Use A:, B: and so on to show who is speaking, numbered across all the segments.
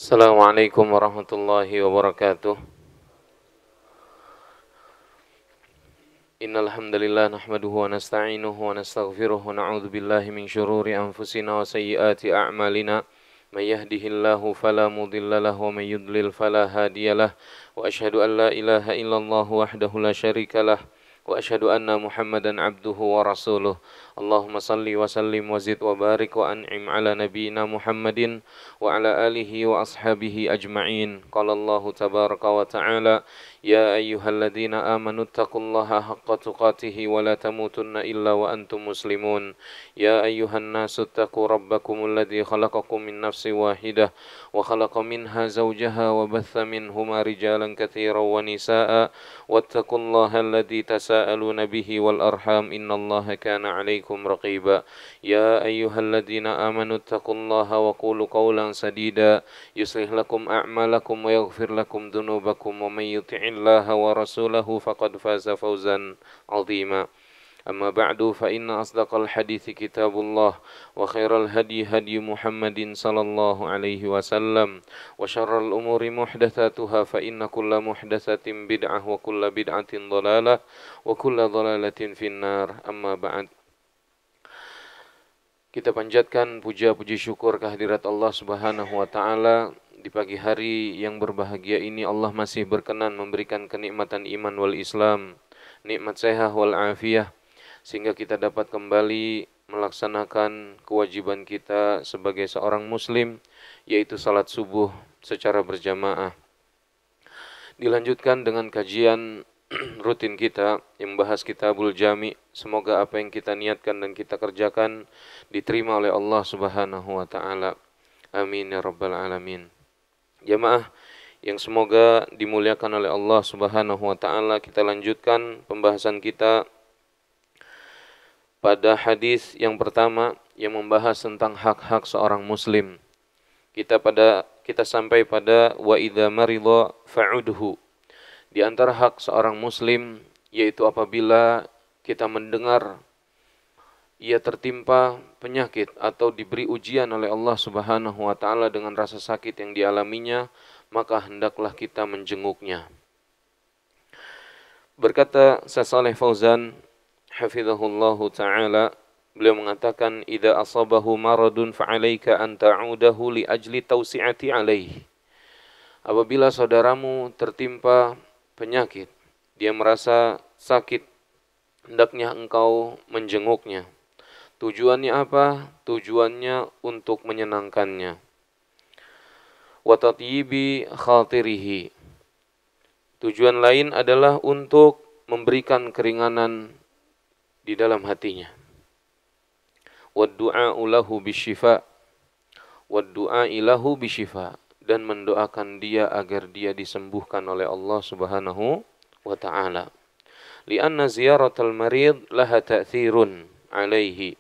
A: Assalamualaikum warahmatullahi wabarakatuh. Innal hamdalillah nahmaduhu wa nasta'inuhu wa nastaghfiruh wa na'udzu billahi min shururi anfusina wa sayyiati a'malina. May yahdihillahu fala mudilla lahu wa may yudlil fala hadiyalah. Wa asyhadu an la ilaha illallah wahdahu la syarikalah wa asyhadu anna Muhammadan abduhu wa rasuluh. Allahumma salli wa sallim wa zid wa barik wa an'im ala nabiyyina Muhammadin wa ala alihi wa ashabihi ajma'in. Qala Allah tabaraka wa ta'ala: Ya ayyuhalladzina amanu taqullaha haqqa tuqatih wa la tamutunna illa wa antum muslimun. Ya ayyuhan nasu taqu rabbakumul ladzi khalaqakum min nafsin wahidah wa khalaqa minha zawjaha wa batha minhuma rijalan katsiran wa nisaa'a wattaqullaha alladzi tasaaluna bihi wal arham innallaha kana 'alaikum raqiba. Ya ayyuhalladzina amanu taqullaha wa qulu qawlan sadida yuslih lakum a'malakum wa yaghfir lakum dhunubakum wa may yuti'illaha wa rasulahu faqad faza fawzan 'azima. Amma ba'du fa inna asdaqal hadithi kitabullah wa khairal hadi hadi Muhammadin sallallahu alaihi wasallam wa syarral umuri muhdatsatuha fa inna kulla muhdatsatin bid'ah wa kulla bid'atin dhalalah wa kulla dhalalatin finnar. Amma ba'd. Kita panjatkan puja-puji syukur kehadirat Allah Subhanahu wa taala. Di pagi hari yang berbahagia ini Allah masih berkenan memberikan kenikmatan iman wal Islam, nikmat sehat wal afiyah, sehingga kita dapat kembali melaksanakan kewajiban kita sebagai seorang muslim, yaitu salat subuh secara berjamaah. Dilanjutkan dengan kajian rutin kita yang membahas Kitabul Jami'. Semoga apa yang kita niatkan dan kita kerjakan diterima oleh Allah Subhanahu wa taala. Amin ya rabbal alamin. Jamaah yang semoga dimuliakan oleh Allah Subhanahu wa taala, kita lanjutkan pembahasan kita pada hadis yang pertama yang membahas tentang hak-hak seorang muslim. Kita sampai pada wa idza marida fa'udhu. Di antara hak seorang muslim yaitu apabila kita mendengar ia tertimpa penyakit atau diberi ujian oleh Allah Subhanahu wa taala dengan rasa sakit yang dialaminya, maka hendaklah kita menjenguknya. Berkata Syekh Shalih Fauzan hafizahullahu taala, beliau mengatakan idza asabahu maradun fa'alaika an ta'udahu li ajli tawsi'ati alaihi. Apabila saudaramu tertimpa penyakit, dia merasa sakit, hendaknya engkau menjenguknya. Tujuannya apa? Tujuannya untuk menyenangkannya. Wa tatyibi khatirihi. Tujuan lain adalah untuk memberikan keringanan di dalam hatinya. Wa du'a'u lahu bisyifa. Wa du'a'i lahu bisyifa. Dan mendoakan dia agar dia disembuhkan oleh Allah Subhanahu wa ta'ala. Lianna ziyaratal marid laha ta'thirun alaihi.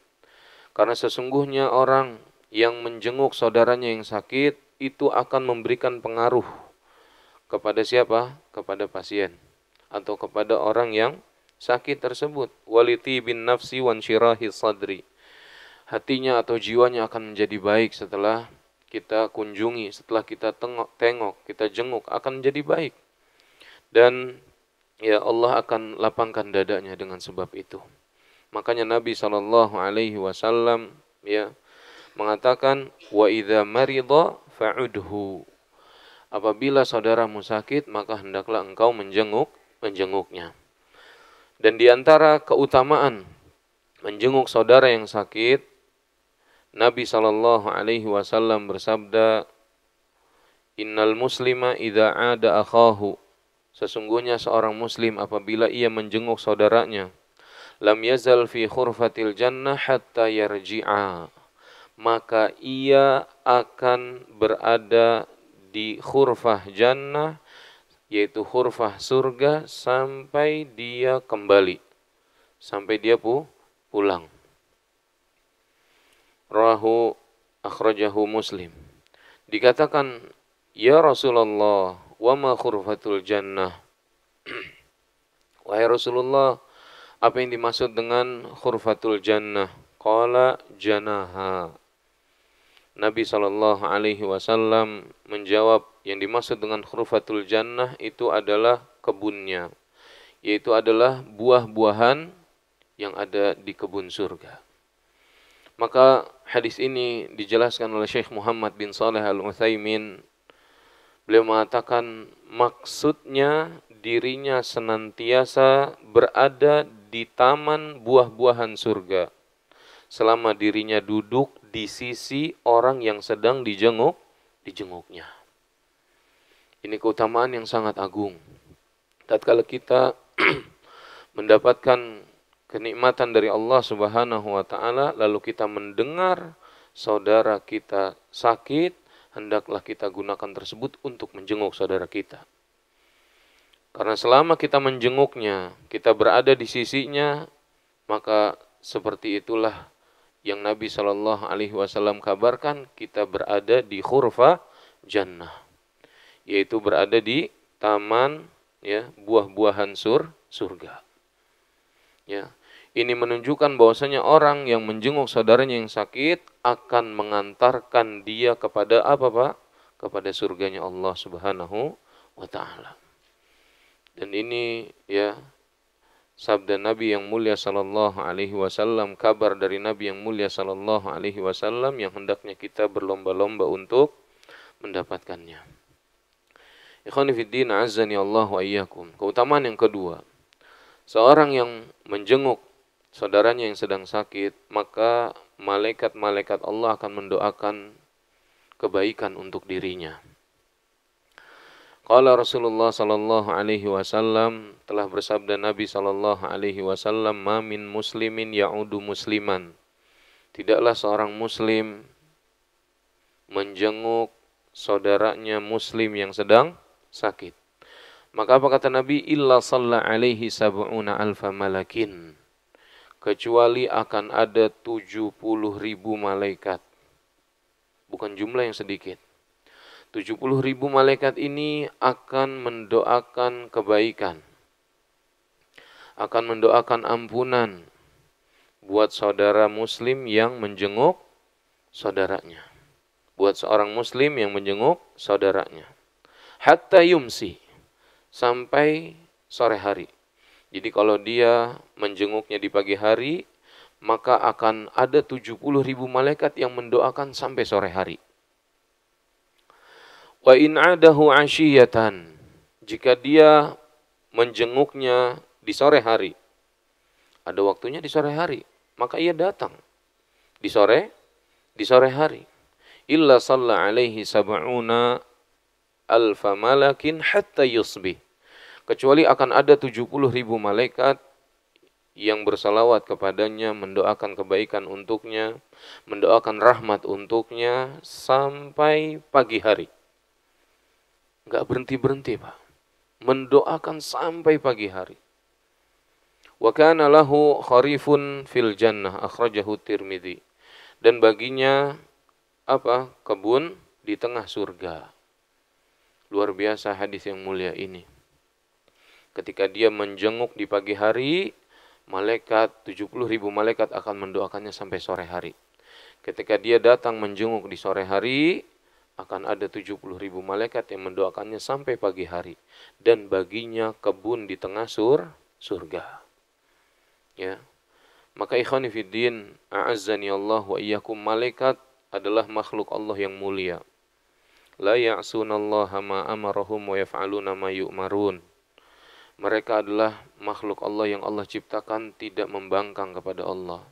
A: Karena sesungguhnya orang yang menjenguk saudaranya yang sakit itu akan memberikan pengaruh kepada siapa? Kepada pasien atau kepada orang yang sakit tersebut. Waliti bin nafsi wan syirahi sadri. Hatinya atau jiwanya akan menjadi baik setelah kita kunjungi, setelah kita tengok, kita jenguk, akan menjadi baik. Dan ya Allah akan lapangkan dadanya dengan sebab itu. Makanya Nabi sallallahu alaihi wasallam ya mengatakan wa idza marida fa'udhu. Apabila saudaramu sakit, maka hendaklah engkau menjenguknya. Dan di antara keutamaan menjenguk saudara yang sakit, Nabi sallallahu alaihi wasallam bersabda, innal muslima idza 'ada akhahu. Sesungguhnya seorang muslim apabila ia menjenguk saudaranya, lam yazal fi khurfatil jannah hatta yarji'a. Maka ia akan berada di khurfah jannah, yaitu khurfah surga, sampai dia kembali, sampai dia pulang. Rawahu akhrajahu Muslim. Dikatakan, ya Rasulullah, wa ma khurfatul jannah? Wahai Rasulullah, apa yang dimaksud dengan khurfatul jannah? Qala janaha. Nabi Shallallahu Alaihi Wasallam menjawab, yang dimaksud dengan khurfatul jannah itu adalah kebunnya, yaitu adalah buah-buahan yang ada di kebun surga. Maka hadis ini dijelaskan oleh Syekh Muhammad bin Shalih Al-Utsaimin. Beliau mengatakan maksudnya dirinya senantiasa berada di taman buah-buahan surga selama dirinya duduk di sisi orang yang sedang dijenguknya. Ini keutamaan yang sangat agung. Tatkala kita mendapatkan kenikmatan dari Allah Subhanahu wa taala, lalu kita mendengar saudara kita sakit, hendaklah kita gunakan tersebut untuk menjenguk saudara kita. Karena selama kita menjenguknya, kita berada di sisinya, maka seperti itulah yang Nabi Shallallahu Alaihi Wasallam kabarkan, kita berada di khurfa jannah, yaitu berada di taman ya buah-buahan surga. Ya, ini menunjukkan bahwasanya orang yang menjenguk saudaranya yang sakit akan mengantarkan dia kepada apa, Pak? Kepada surganya Allah Subhanahu wa taala. Dan ini ya sabda Nabi yang mulia sallallahu alaihi wasallam, kabar dari Nabi yang mulia sallallahu alaihi wasallam yang hendaknya kita berlomba-lomba untuk mendapatkannya. Ikhwani fiddin, azzani Allah wa iyyakum. Keutamaan yang kedua, seorang yang menjenguk saudaranya yang sedang sakit, maka malaikat-malaikat Allah akan mendoakan kebaikan untuk dirinya. Qala Rasulullah sallallahu alaihi wasallam, telah bersabda Nabi sallallahu alaihi wasallam, "Ma min muslimin ya'udu musliman." Tidaklah seorang muslim menjenguk saudaranya muslim yang sedang sakit. Maka apa kata Nabi? Illa shalla alaihi sab'una alfa malakin. Kecuali akan ada 70.000 malaikat. Bukan jumlah yang sedikit. 70.000 malaikat ini akan mendoakan kebaikan, akan mendoakan ampunan buat saudara muslim yang menjenguk saudaranya, buat seorang muslim yang menjenguk saudaranya, hatta yumsi, sampai sore hari. Jadi kalau dia menjenguknya di pagi hari, maka akan ada 70.000 malaikat yang mendoakan sampai sore hari. Wa in adahu ashiyatan, jika dia menjenguknya di sore hari, ada waktunya di sore hari, maka ia datang di sore hari. Illa shalla alaihi sab'una alfa malakin hatta yusbih. Kecuali akan ada 70.000 malaikat yang bersalawat kepadanya, mendoakan kebaikan untuknya, mendoakan rahmat untuknya sampai pagi hari. Enggak berhenti-berhenti, Pak. Mendoakan sampai pagi hari. Wa kana lahu kharifun fil jannah, akhrajahu Tirmidzi. Dan baginya apa? Kebun di tengah surga. Luar biasa hadis yang mulia ini. Ketika dia menjenguk di pagi hari, 70.000 malaikat akan mendoakannya sampai sore hari. Ketika dia datang menjenguk di sore hari, akan ada 70.000 malaikat yang mendoakannya sampai pagi hari. Dan baginya kebun di tengah surga. Ya. Maka ikhwani fiddin, a'azzani Allah wa iyyakum, malaikat adalah makhluk Allah yang mulia. La ya'sunallaha ma amarahum wa yaf'aluna ma yu'marun. Mereka adalah makhluk Allah yang Allah ciptakan tidak membangkang kepada Allah.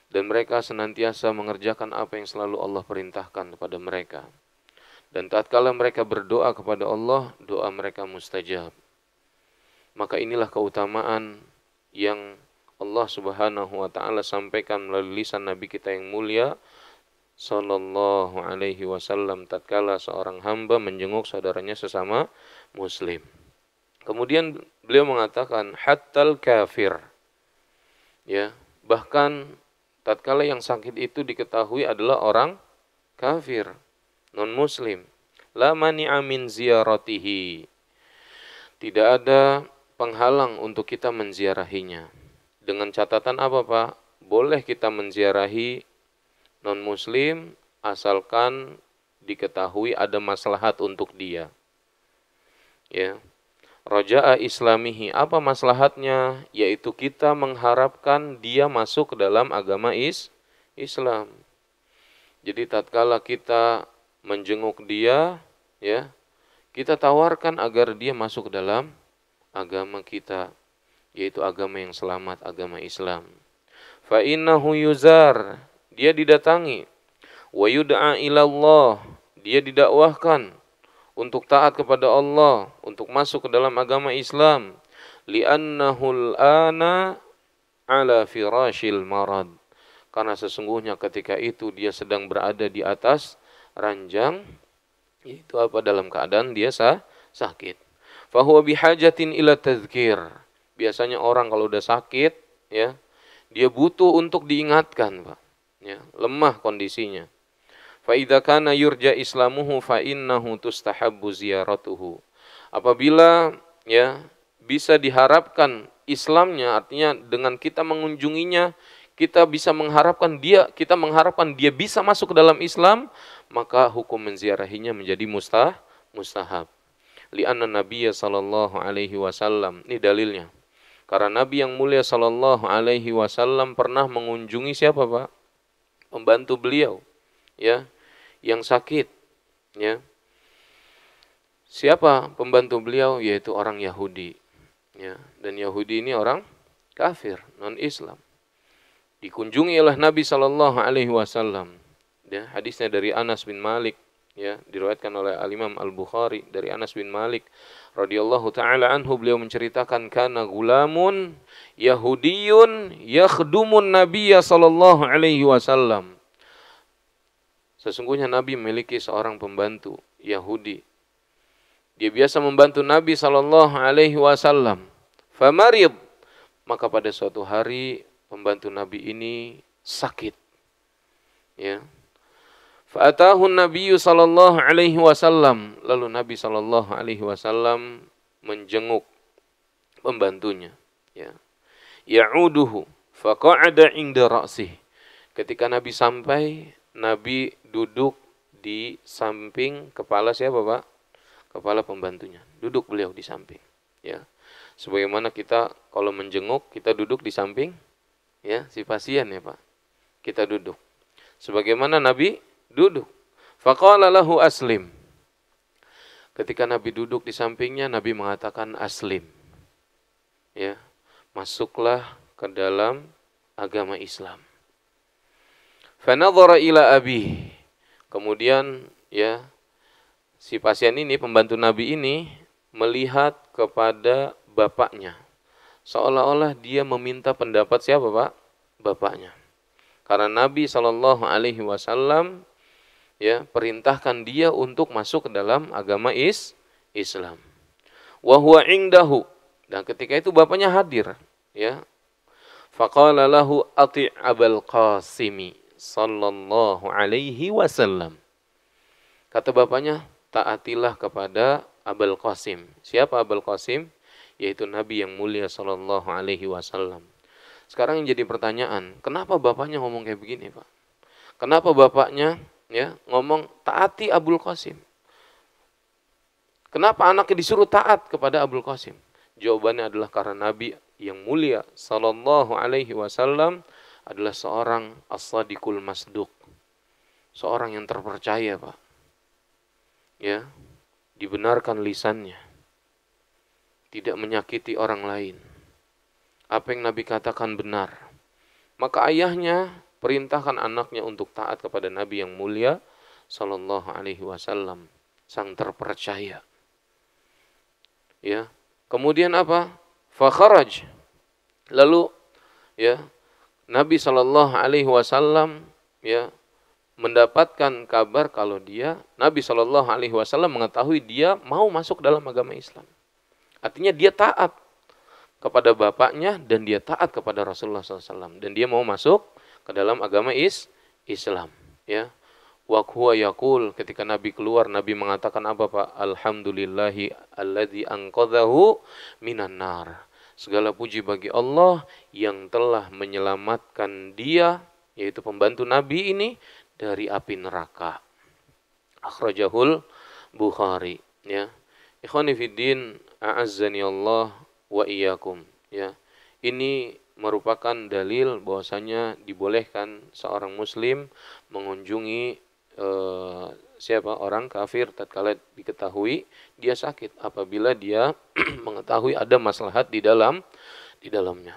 A: Dan mereka senantiasa mengerjakan apa yang selalu Allah perintahkan kepada mereka. Dan tatkala mereka berdoa kepada Allah, doa mereka mustajab. Maka inilah keutamaan yang Allah Subhanahu wa taala sampaikan melalui lisan Nabi kita yang mulia sallallahu alaihi wasallam tatkala seorang hamba menjenguk saudaranya sesama muslim. Kemudian beliau mengatakan hattal kafir. Ya, bahkan tatkala yang sakit itu diketahui adalah orang kafir, non-muslim. La mani'a min ziyaratihi. Tidak ada penghalang untuk kita menziarahinya. Dengan catatan apa, Pak? Boleh kita menziarahi non-muslim asalkan diketahui ada maslahat untuk dia. Ya. Raja'a islamihi, apa maslahatnya? Yaitu kita mengharapkan dia masuk ke dalam agama Islam. Jadi tatkala kita menjenguk dia, ya, kita tawarkan agar dia masuk ke dalam agama kita, yaitu agama yang selamat, agama Islam. Fa innahu yuzar, dia didatangi. Wa yud'a ilallah, dia didakwahkan untuk taat kepada Allah, untuk masuk ke dalam agama Islam. Li'annahul ana ala firashil marad, karena sesungguhnya ketika itu dia sedang berada di atas ranjang, yaitu apa, dalam keadaan dia sakit. Fahuwa bihajatin ila tazkir, biasanya orang kalau udah sakit, ya, dia butuh untuk diingatkan, Pak. Ya, lemah kondisinya. Fa idza kana yurja islamuhu fa innahu tustahabbu ziyaratuhu. Apabila, ya, bisa diharapkan Islamnya, artinya dengan kita mengunjunginya, kita mengharapkan dia bisa masuk ke dalam Islam, maka hukum menziarahinya menjadi mustahab. Li'anna Nabiya sallallahu alaihi wasallam, ini dalilnya. Karena Nabi yang mulia sallallahu alaihi wasallam pernah mengunjungi siapa, Pak? Pembantu beliau, ya, yang sakit, ya. Siapa pembantu beliau? Yaitu orang Yahudi, ya. Dan Yahudi ini orang kafir, non-Islam. Dikunjungi oleh Nabi sallallahu alaihi wasallam. Ya, hadisnya dari Anas bin Malik, ya, diriwayatkan oleh Al-Imam Al-Bukhari dari Anas bin Malik radhiyallahu taala anhu, beliau menceritakan kana gulamun Yahudiyun yakhdumun Nabiyya sallallahu alaihi wasallam. Sesungguhnya Nabi memiliki seorang pembantu Yahudi. Dia biasa membantu Nabi sallallahu alaihi wasallam. Famarid, maka pada suatu hari pembantu Nabi ini sakit. Ya. Fa'atahu Nabiyyu sallallahu alaihi wasallam, lalu Nabi sallallahu alaihi wasallam menjenguk pembantunya, ya. Ya'uduhu faqa'ada 'inda ra'sih. Ketika Nabi sampai, Nabi duduk di samping kepala siapa, Pak? Kepala pembantunya. Duduk beliau di samping, ya. Sebagaimana kita kalau menjenguk, kita duduk di samping, ya, si pasien, ya, Pak. Kita duduk. Sebagaimana Nabi duduk. Faqala lahu aslim. Ketika Nabi duduk di sampingnya, Nabi mengatakan aslim. Ya, masuklah ke dalam agama Islam. Fanadhara ila abi. Kemudian, ya, si pasien ini, pembantu Nabi ini melihat kepada bapaknya. Seolah-olah dia meminta pendapat siapa, Pak? Bapaknya. Karena Nabi sallallahu alaihi wasallam, ya, perintahkan dia untuk masuk ke dalam agama Islam. Wa huwa indahu, dan ketika itu bapaknya hadir, ya. Faqala lahu ati' Abul Qasimi sallallahu alaihi wasallam. Kata bapaknya, taatilah kepada Abul Qasim. Siapa Abul Qasim? Yaitu Nabi yang mulia sallallahu alaihi wasallam. Sekarang yang jadi pertanyaan, kenapa bapaknya ngomong kayak begini, Pak? Kenapa bapaknya, ya, ngomong taati Abul Qasim? Kenapa anaknya disuruh taat kepada Abul Qasim? Jawabannya adalah karena Nabi yang mulia sallallahu alaihi wasallam adalah seorang as-sadiqul masduq. Seorang yang terpercaya, Pak. Ya, dibenarkan lisannya. Tidak menyakiti orang lain. Apa yang Nabi katakan benar. Maka ayahnya perintahkan anaknya untuk taat kepada Nabi yang mulia sallallahu alaihi wasallam, sang terpercaya. Ya. Kemudian apa? Fa kharaj. Lalu, ya, Nabi sallallahu alaihi wasallam, ya, mendapatkan kabar kalau Nabi sallallahu alaihi wasallam mengetahui dia mau masuk dalam agama Islam. Artinya dia taat kepada bapaknya dan dia taat kepada Rasulullah SAW. Dan dia mau masuk ke dalam agama Islam. Ya. Wa huwa yaqul, ketika Nabi keluar, Nabi mengatakan apa, Pak? Alhamdulillahi alladzi anqadhahu minan nar. Segala puji bagi Allah yang telah menyelamatkan dia, yaitu pembantu Nabi ini, dari api neraka. Akhrajahul Bukhari, ya. Ikhwani fiddin, a'azzani Allah wa iyyakum, ya. Ini merupakan dalil bahwasanya dibolehkan seorang muslim mengunjungi siapa orang kafir tatkala diketahui dia sakit, apabila dia mengetahui ada maslahat di dalamnya.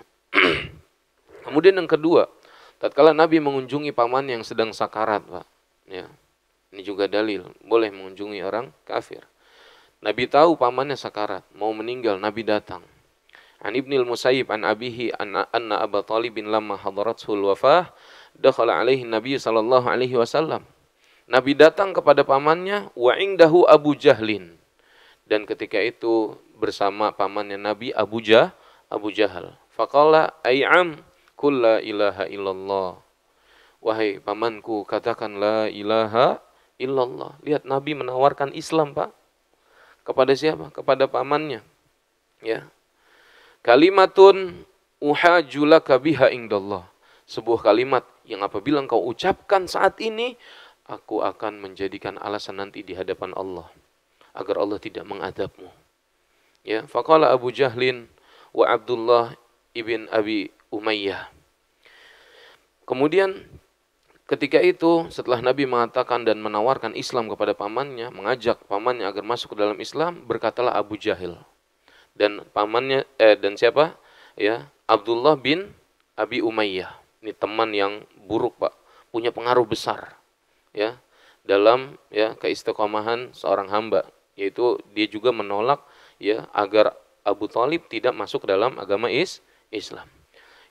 A: Kemudian yang kedua, tatkala Nabi mengunjungi paman yang sedang sakarat, Pak, ya. Ini juga dalil boleh mengunjungi orang kafir. Nabi tahu pamannya sakarat, mau meninggal, Nabi datang. An Ibnil Musayyib an abihi anna Aba Talib lamma hadaratul wafah dakhala alaihi Nabi sallallahu alaihi wasallam. Nabi datang kepada pamannya, wa indahu Abu Jahlin. Dan ketika itu bersama pamannya Nabi Abu Jahal. Faqala ay'am kul la ilaha illallah. Wahai pamanku, katakan la ilaha illallah. Lihat, Nabi menawarkan Islam, Pak. Kepada siapa? Kepada pamannya. Ya. Kalimatun uhajulaka biha indallah. Sebuah kalimat yang apabila engkau ucapkan saat ini, aku akan menjadikan alasan nanti di hadapan Allah agar Allah tidak mengadabmu. Ya, faqala Abu Jahlin wa Abdullah ibn Abi Umayyah. Kemudian ketika itu setelah Nabi mengatakan dan menawarkan Islam kepada pamannya, mengajak pamannya agar masuk ke dalam Islam, berkatalah Abu Jahil dan pamannya dan siapa? Ya, Abdullah bin Abi Umayyah. Ini teman yang buruk, Pak, punya pengaruh besar, ya, dalam ya keistiqomahan seorang hamba, yaitu dia juga menolak ya agar Abu Thalib tidak masuk dalam agama Islam.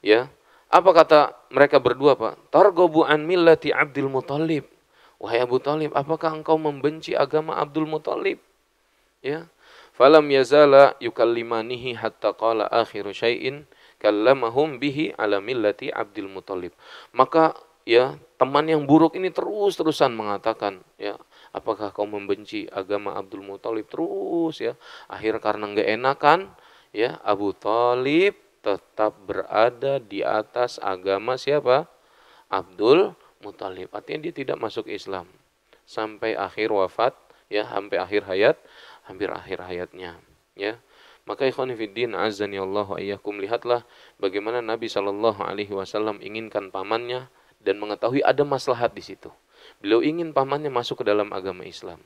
A: Ya. Apa kata mereka berdua, Pak? Targhabu an millati Abdul Muthalib. Wahai Abu Thalib, apakah engkau membenci agama Abdul Muthalib? Ya. Falam yazala yukallimanihi hatta qala akhiru syai'in kallamahum bihi ala millati Abdul Muthalib. Maka ya, teman yang buruk ini terus-terusan mengatakan, ya, apakah kau membenci agama Abdul Muthalib? Terus ya. Akhir karena enggak enakan, ya, Abu Thalib tetap berada di atas agama siapa? Abdul Muthalib. Artinya dia tidak masuk Islam sampai akhir wafat, ya, sampai hampir akhir hayatnya, ya. Maka ikhwan fillah azani Allah wa iyyakum, lihatlah bagaimana Nabi sallallahu alaihi wasallam inginkan pamannya dan mengetahui ada maslahat di situ. Beliau ingin pamannya masuk ke dalam agama Islam.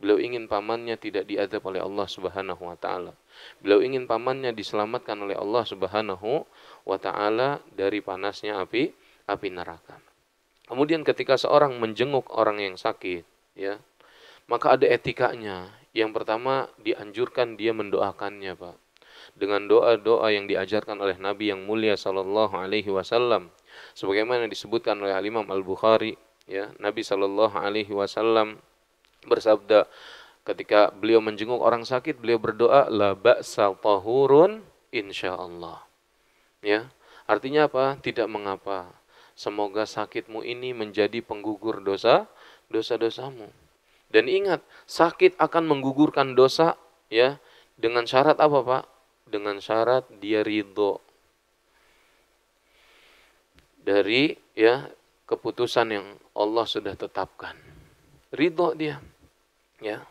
A: Beliau ingin pamannya tidak diazab oleh Allah Subhanahu wa taala. Beliau ingin pamannya diselamatkan oleh Allah Subhanahu wa taala dari panasnya api neraka. Kemudian ketika seorang menjenguk orang yang sakit, ya, maka ada etikanya. Yang pertama, dianjurkan dia mendoakannya, Pak, dengan doa-doa yang diajarkan oleh Nabi yang mulia sallallahu alaihi wasallam. Sebagaimana disebutkan oleh Imam Al-Bukhari, ya, Nabi sallallahu alaihi wasallam bersabda ketika beliau menjenguk orang sakit, beliau berdoa la ba'sa tahurun insyaallah. Ya, artinya apa? Tidak mengapa. Semoga sakitmu ini menjadi penggugur dosa-dosamu. Dan ingat, sakit akan menggugurkan dosa, ya, dengan syarat apa, Pak? Dengan syarat dia ridho dari ya keputusan yang Allah sudah tetapkan. Ridho dia, ya.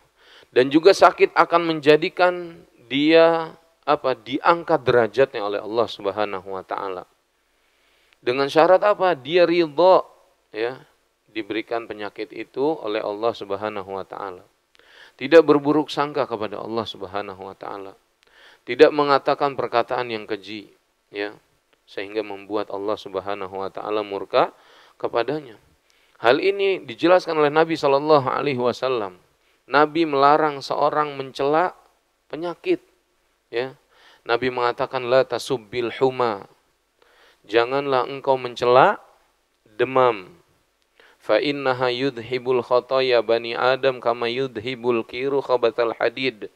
A: Dan juga sakit akan menjadikan dia apa? Diangkat derajatnya oleh Allah Subhanahu wa taala. Dengan syarat apa? Dia ridho, ya, diberikan penyakit itu oleh Allah Subhanahu wa taala. Tidak berburuk sangka kepada Allah Subhanahu wa taala. Tidak mengatakan perkataan yang keji, ya, sehingga membuat Allah Subhanahu wa taala murka kepadanya. Hal ini dijelaskan oleh Nabi sallallahu alaihi wasallam. Nabi melarang seorang mencela penyakit, ya. Nabi mengatakan la tasubbil huma. Janganlah engkau mencela demam. Fa innaha yudhibul khataya bani Adam kama yudhibul kiru khabatal hadid.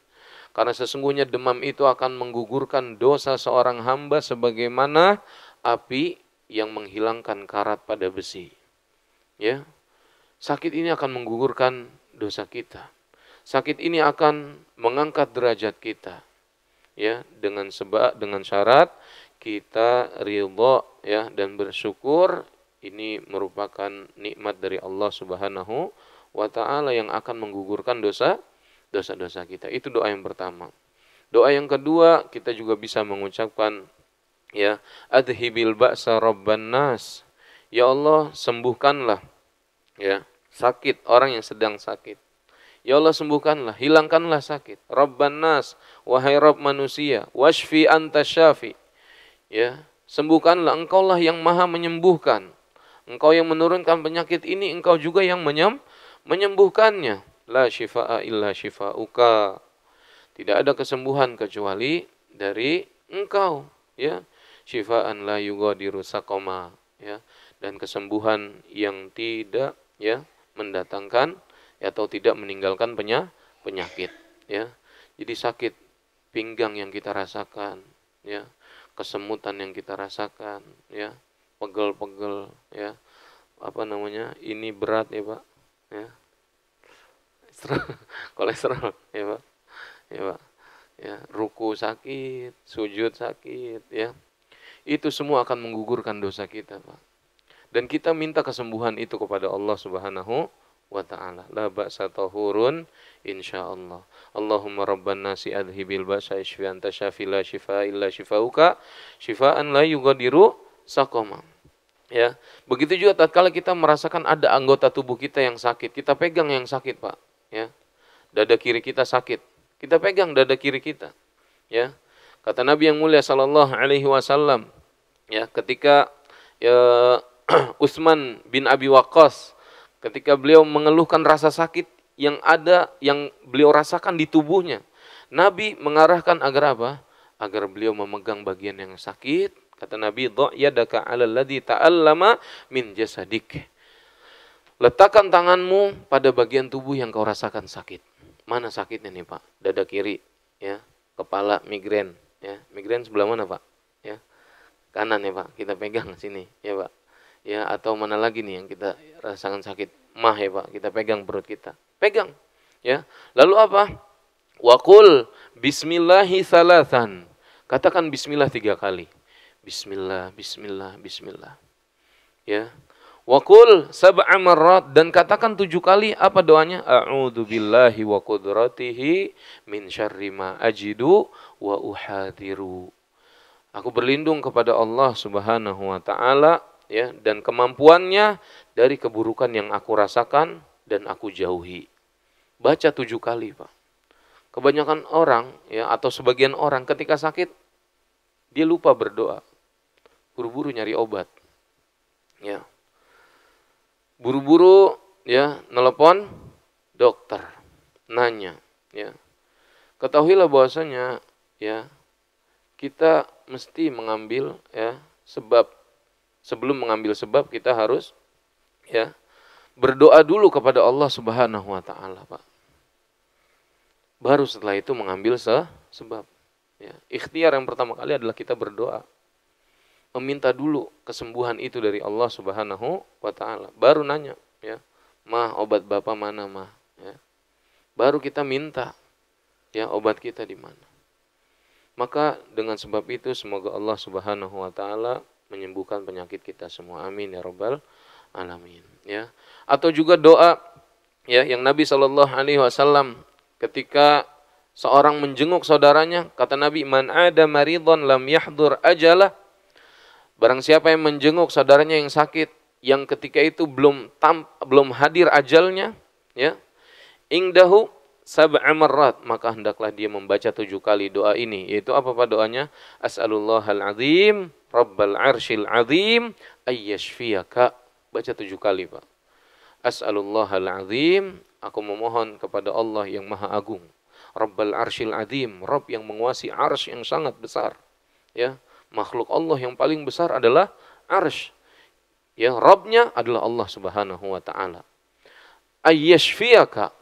A: Karena sesungguhnya demam itu akan menggugurkan dosa seorang hamba sebagaimana api yang menghilangkan karat pada besi. Ya. Sakit ini akan menggugurkan dosa kita. Sakit ini akan mengangkat derajat kita. Ya, dengan syarat kita ridha, ya, dan bersyukur, ini merupakan nikmat dari Allah Subhanahu wa taala yang akan menggugurkan dosa-dosa kita. Itu doa yang pertama. Doa yang kedua, kita juga bisa mengucapkan ya, adhibil ba'sa rabban nas. Ya Allah, sembuhkanlah ya sakit orang yang sedang sakit. Ya Allah, sembuhkanlah, hilangkanlah sakit. Rabban nas, wahai Rabb manusia, washfi anta syafi. Ya, sembuhkanlah, engkaulah yang maha menyembuhkan. Engkau yang menurunkan penyakit ini, engkau juga yang menyembuhkannya. La syifaa illa syifauka. Tidak ada kesembuhan kecuali dari engkau, ya. Syifaan la yughadiru saqama, ya. Dan kesembuhan yang tidak ya mendatangkan atau tidak meninggalkan penyakit, ya. Jadi sakit pinggang yang kita rasakan, ya, kesemutan yang kita rasakan, ya, pegel-pegel, ya, apa namanya, ini berat ya Pak, ya, kolesterol, ya Pak, ya Pak, ya, ruku sakit, sujud sakit, ya, itu semua akan menggugurkan dosa kita Pak. Dan kita minta kesembuhan itu kepada Allah Subhanahu wa ta'ala. La ba'sa tahurun insyaallah. Allahumma rabban nasi adhibil ba'sa ishfi anta syafi la shifa illa shifauka shifaan la yughadiru saqama. Ya, begitu juga tatkala kita merasakan ada anggota tubuh kita yang sakit, kita pegang yang sakit, Pak, ya. Dada kiri kita sakit, kita pegang dada kiri kita, ya. Kata Nabi yang mulia sallallahu alaihi wasallam, ya, ketika ya Utsman bin Abi Waqqas, ketika beliau mengeluhkan rasa sakit yang ada, yang beliau rasakan di tubuhnya, Nabi mengarahkan agar apa? Agar beliau memegang bagian yang sakit. Kata Nabi, "Dha' yadaka 'alal ladzi ta'allama min jasadik." Letakkan tanganmu pada bagian tubuh yang kau rasakan sakit. Mana sakitnya nih, Pak? Dada kiri, ya. Kepala, migrain, ya. Migrain sebelah mana, Pak? Ya. Kanan ya, Pak. Kita pegang sini, ya, Pak. Ya, atau mana lagi nih yang kita rasakan sakit? Mah ya, Pak. Kita pegang perut kita. Pegang, ya. Lalu apa? Wa qul bismillahi salasan. Katakan bismillah 3 kali. Bismillah, bismillah, bismillah. Ya. Wa qul sab'a marrat, dan katakan 7 kali apa doanya? A'udzu billahi wa qudratihi min syarri ma ajidu wa uhadiru. Aku berlindung kepada Allah Subhanahu wa taala, ya, dan kemampuannya dari keburukan yang aku rasakan dan aku jauhi. Baca 7 kali, Pak. Kebanyakan orang, ya, atau sebagian orang ketika sakit dia lupa berdoa. Buru-buru nyari obat. Ya. Buru-buru ya nelepon dokter, nanya, ya. Ketahuilah bahwasanya ya kita mesti mengambil ya sebab. Sebelum mengambil sebab kita harus ya berdoa dulu kepada Allah Subhanahu wa taala, Pak. Baru setelah itu mengambil sebab. Ya, ikhtiar yang pertama kali adalah kita berdoa. Meminta dulu kesembuhan itu dari Allah Subhanahu wa taala. Baru nanya, ya. Mah, obat Bapak mana, Mah? Ya. Baru kita minta ya obat kita di mana. Maka dengan sebab itu semoga Allah Subhanahu wa taala menyembuhkan penyakit kita semua. Amin ya rabbal alamin, ya. Atau juga doa ya yang Nabi Shallallahu alaihi wasallam ketika seorang menjenguk saudaranya, kata Nabi, man ada maridhan lam yahdur ajalah. Barang siapa yang menjenguk saudaranya yang sakit, yang ketika itu belum hadir ajalnya, ya, ingdahu sab'a marrat, maka hendaklah dia membaca 7 kali doa ini. Yaitu apa Pak doanya? As'alullahal azim rabbal arsyil azim ayyashfiyaka. Baca 7 kali, Pak. As'alullahal azim, aku memohon kepada Allah yang maha agung, rabbal arsyil azim, Rabb yang menguasai arsy yang sangat besar, ya. Makhluk Allah yang paling besar adalah arsy, ya. Rabbnya adalah Allah Subhanahu wa taala. Ayyashfiyaka,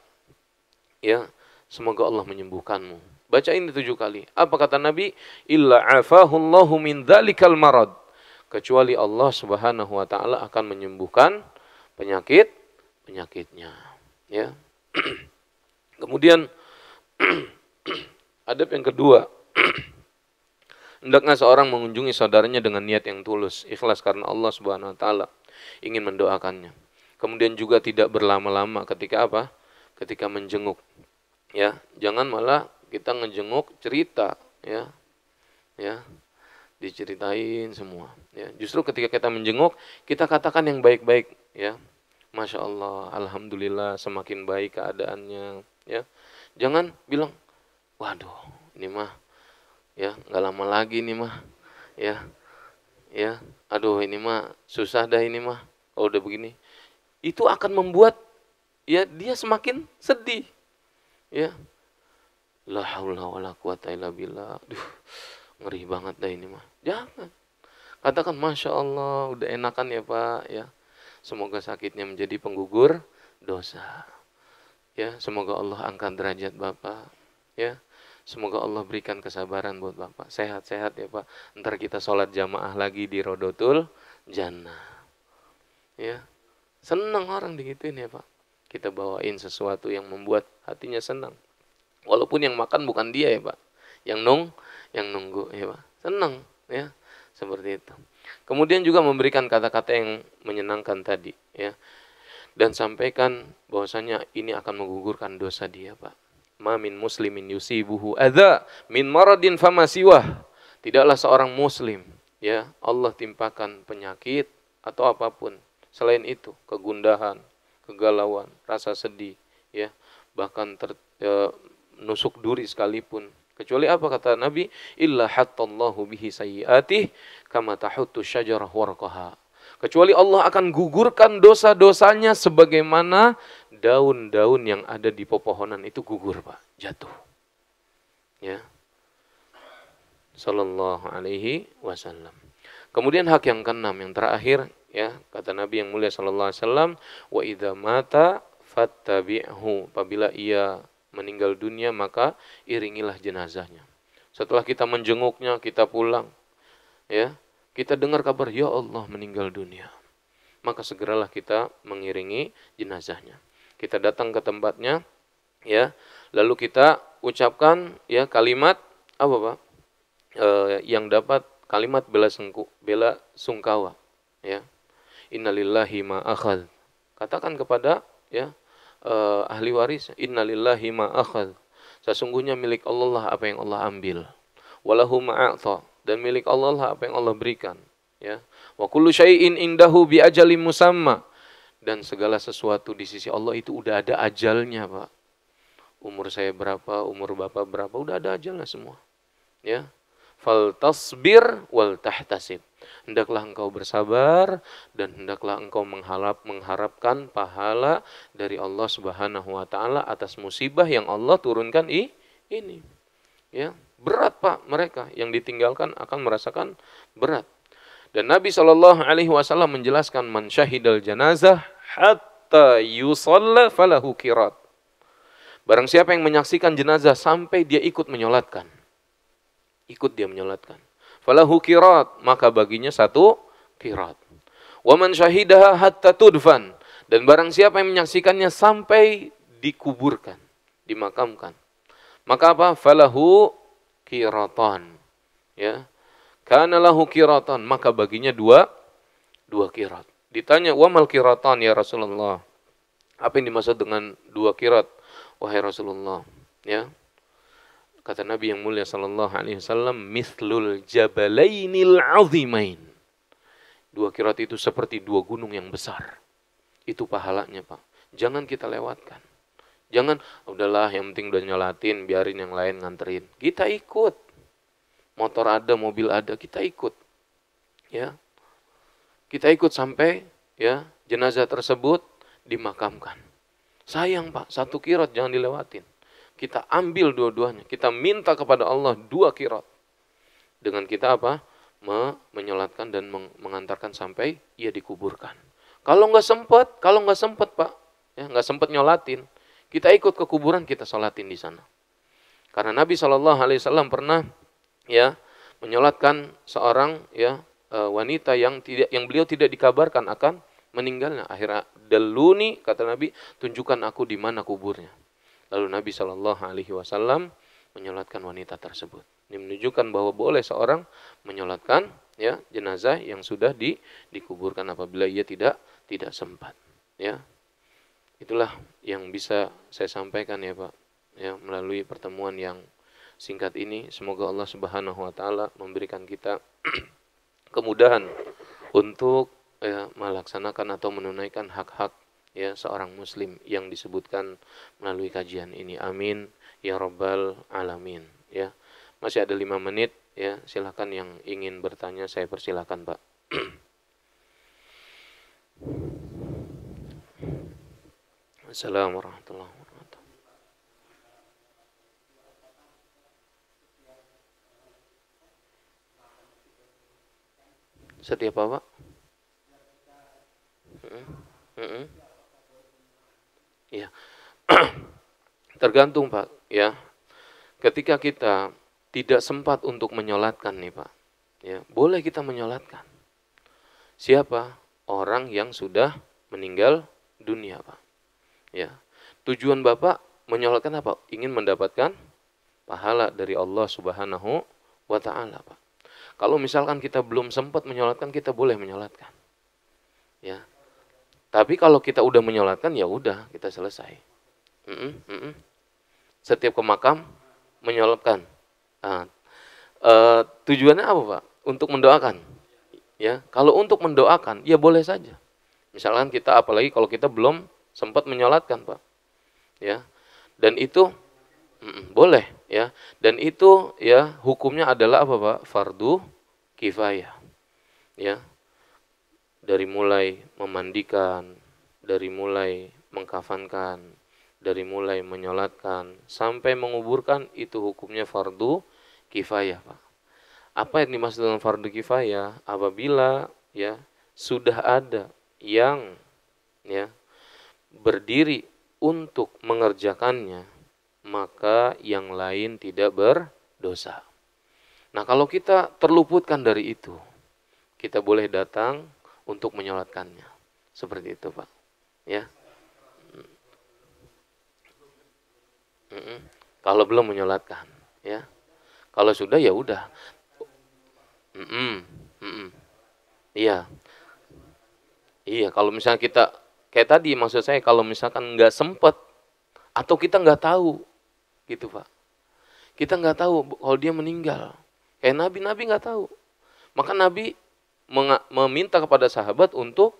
A: ya, semoga Allah menyembuhkanmu. Baca ini 7 kali. Apa kata Nabi? Illa afahullahu min dzalikal marad. Kecuali Allah Subhanahu wa taala akan menyembuhkan penyakitnya, ya. Kemudian adab yang kedua, hendaknya seorang mengunjungi saudaranya dengan niat yang tulus, ikhlas karena Allah Subhanahu wa taala. ingin mendoakannya. Kemudian juga tidak berlama-lama ketika apa? Ketika menjenguk. Ya, jangan malah kita ngejenguk cerita, ya. Ya, diceritain semua. Ya, justru ketika kita menjenguk, kita katakan yang baik-baik, ya. Masya Allah, alhamdulillah semakin baik keadaannya, ya. Jangan bilang, waduh, ini mah, ya nggak lama lagi nih mah, ya, ya, aduh ini mah susah dah ini mah, kalau udah begini, itu akan membuat ya dia semakin sedih, ya. La haula wala quwata illa billah. Duh, ngeri banget dah ini mah. Jangan. Katakan Masya Allah, udah enakan ya Pak, ya. Semoga sakitnya menjadi penggugur dosa. Ya, semoga Allah angkat derajat Bapak. Ya, semoga Allah berikan kesabaran buat Bapak. Sehat-sehat ya Pak. Ntar kita sholat jamaah lagi di Rodotul Jannah. Ya, senang orang digituin ya Pak. Kita bawain sesuatu yang membuat hatinya senang. Walaupun yang makan bukan dia ya Pak, yang nunggu ya Pak, senang ya, seperti itu. Kemudian juga memberikan kata-kata yang menyenangkan tadi ya, dan sampaikan bahwasanya ini akan menggugurkan dosa dia Pak. Ma min muslimin yusibuhu adza min maradin famasiwah. Tidaklah seorang muslim ya Allah timpakan penyakit atau apapun selain itu, kegundahan, kegalauan, rasa sedih ya, bahkan nusuk duri sekalipun, kecuali apa kata Nabi, illa hattallahu bihi sayyiatih kama tahuttu syajarah warqaha, kecuali Allah akan gugurkan dosa-dosanya sebagaimana daun-daun yang ada di pepohonan itu gugur Pak, jatuh ya, sallallahu alaihi wasallam. Kemudian hak yang keenam, yang terakhir ya, kata Nabi yang mulia sallallahu alaihi wasallam, wa idza mata fattabi'hu, apabila ia meninggal dunia maka iringilah jenazahnya. Setelah kita menjenguknya, kita pulang, ya, kita dengar kabar ya Allah meninggal dunia, maka segeralah kita mengiringi jenazahnya. Kita datang ke tempatnya, ya, lalu kita ucapkan ya kalimat apa Pak? Yang dapat kalimat bela sungkawa, ya. Innalillahi ma akhadh. Katakan kepada ya ahli waris, innalillahi ma akhadh, sesungguhnya milik Allah lah apa yang Allah ambil, walahu ma a'ta, dan milik Allah lah apa yang Allah berikan ya, wa kullu syai'in indahu bi ajalin musamma, dan segala sesuatu di sisi Allah itu udah ada ajalnya Pak. Umur saya berapa, umur Bapak berapa, udah ada ajalnya semua ya. Fal tasbir wal tahtasib, hendaklah engkau bersabar dan hendaklah engkau mengharapkan pahala dari Allah Subhanahu wa taala atas musibah yang Allah turunkan ini. Ya, berat Pak, mereka yang ditinggalkan akan merasakan berat. Dan Nabi Shallallahu alaihi wasallam menjelaskan, man syahidal janazah hatta yusalla falahu qirat. Barang siapa yang menyaksikan jenazah sampai dia ikut menyolatkan, ikut dia menyolatkan, falahu qirat, maka baginya satu qirat. Wa man syahidaha hatta tudfan, dan barang siapa yang menyaksikannya sampai dikuburkan, dimakamkan, maka apa? Falahu qiratan. Ya. Kana lahu qiratan, maka baginya dua qirat. Ditanya, wa mal qiratan ya Rasulullah? Apa yang dimaksud dengan dua qirat wahai Rasulullah? Ya. Kata Nabi yang mulia sallallahu alaihi wasallam, mithlul jabalainil azimain. Dua qirat itu seperti dua gunung yang besar. Itu pahalanya Pak. Jangan kita lewatkan. Jangan, udahlah yang penting udah nyolatin, biarin yang lain nganterin. Kita ikut. Motor ada, mobil ada, kita ikut. Ya. Kita ikut sampai ya jenazah tersebut dimakamkan. Sayang Pak, satu qirat jangan dilewatin. Kita ambil dua-duanya. Kita minta kepada Allah dua qirat. Dengan kita apa? Menyolatkan dan mengantarkan sampai ia dikuburkan. Kalau nggak sempat Pak, ya nggak sempat nyolatin, kita ikut ke kuburan, kita sholatin di sana. Karena Nabi Shallallahu Alaihi Wasallam pernah ya menyolatkan seorang ya wanita yang beliau tidak dikabarkan akan meninggalnya. Akhirnya daluni, kata Nabi, tunjukkan aku di mana kuburnya. Lalu Nabi Shallallahu Alaihi Wasallam menyolatkan wanita tersebut. Ini menunjukkan bahwa boleh seorang menyolatkan ya jenazah yang sudah dikuburkan apabila ia tidak sempat. Ya, itulah yang bisa saya sampaikan ya Pak. Ya, melalui pertemuan yang singkat ini, semoga Allah Subhanahu wa taala memberikan kita kemudahan untuk ya, melaksanakan atau menunaikan hak-hak ya seorang muslim yang disebutkan melalui kajian ini. Amin ya rabbal alamin. Ya, masih ada 5 menit ya, silakan yang ingin bertanya saya persilakan Pak. Assalamualaikum warahmatullahi wabarakatuh. Setiap apa Pak? Ya, tergantung Pak ya. Ketika kita tidak sempat untuk menyolatkan nih Pak, ya boleh kita menyolatkan. Siapa? Orang yang sudah meninggal dunia Pak. Ya, tujuan Bapak menyolatkan apa? Ingin mendapatkan pahala dari Allah Subhanahu wa taala Pak. Kalau misalkan kita belum sempat menyolatkan, kita boleh menyolatkan. Ya. Tapi kalau kita udah menyolatkan, ya udah kita selesai. Setiap ke makam menyolatkan. Nah, tujuannya apa Pak? Untuk mendoakan. Ya, kalau untuk mendoakan, ya boleh saja. Misalkan kita, apalagi kalau kita belum sempat menyolatkan Pak. Ya, dan itu boleh ya. Dan itu ya hukumnya adalah apa Pak? Fardu kifayah. Ya. Dari mulai memandikan, dari mulai mengkafankan, dari mulai menyolatkan sampai menguburkan itu hukumnya fardu kifayah, Pak. Apa yang dimaksud dengan fardu kifayah? Apabila ya sudah ada yang ya berdiri untuk mengerjakannya, maka yang lain tidak berdosa. Nah, kalau kita terluputkan dari itu, kita boleh datang untuk menyolatkannya. Seperti itu, Pak. Ya. Kalau belum menyolatkan, ya. Kalau sudah ya udah. Iya. Iya, kalau misalnya kita kayak tadi maksud saya kalau misalkan nggak sempet atau kita nggak tahu, gitu Pak. Kita nggak tahu kalau dia meninggal. Kayak Nabi nggak tahu. Maka Nabi meminta kepada sahabat untuk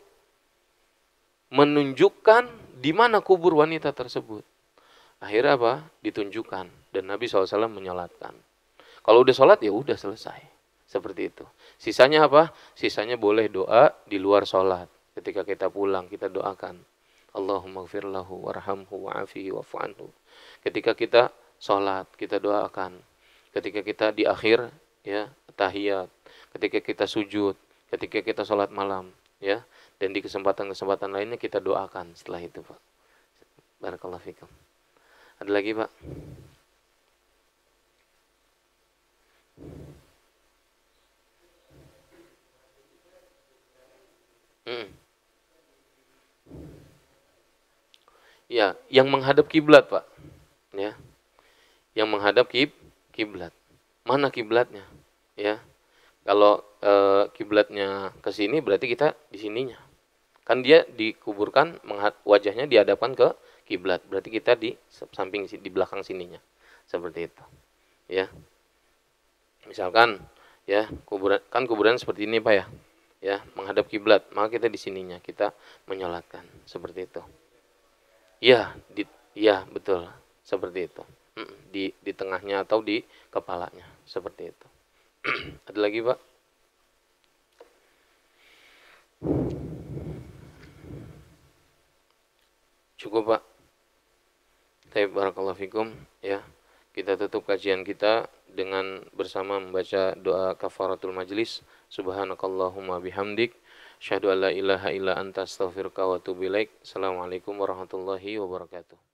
A: menunjukkan di mana kubur wanita tersebut. Akhirnya apa? Ditunjukkan dan Nabi SAW menyolatkan. Kalau udah sholat ya udah selesai. Seperti itu. Sisanya apa? Sisanya boleh doa di luar sholat. Ketika kita pulang kita doakan. Allahumma gfir lahu warhamhu wa'afihi wa'fu anhu. Ketika kita sholat kita doakan. Ketika kita di akhir ya tahiyat. Ketika kita sujud. Ketika kita sholat malam. Ya. Dan di kesempatan-kesempatan lainnya kita doakan setelah itu Pak. Barakallahu fikum. Ada lagi Pak? Ya, yang menghadap kiblat Pak. Ya, yang menghadap kiblat. Mana kiblatnya? Ya, kalau kiblatnya ke sini berarti kita di sininya. Kan dia dikuburkan wajahnya dihadapkan ke kiblat. Berarti kita di samping di belakang sininya. Seperti itu. Ya. Misalkan ya, kuburan seperti ini Pak ya. Ya, menghadap kiblat, maka kita di sininya kita menyolatkan seperti itu. Iya, iya betul, seperti itu. Di tengahnya atau di kepalanya, seperti itu. Ada lagi Pak? Cukup Pak. Barakallahu fikum ya. Kita tutup kajian kita dengan bersama membaca doa kafaratul majlis. Subhanakallahumma bihamdik, syahadu an la ilaha illa anta astaghfiruka wa atubu ilaik. Assalamualaikum warahmatullahi wabarakatuh.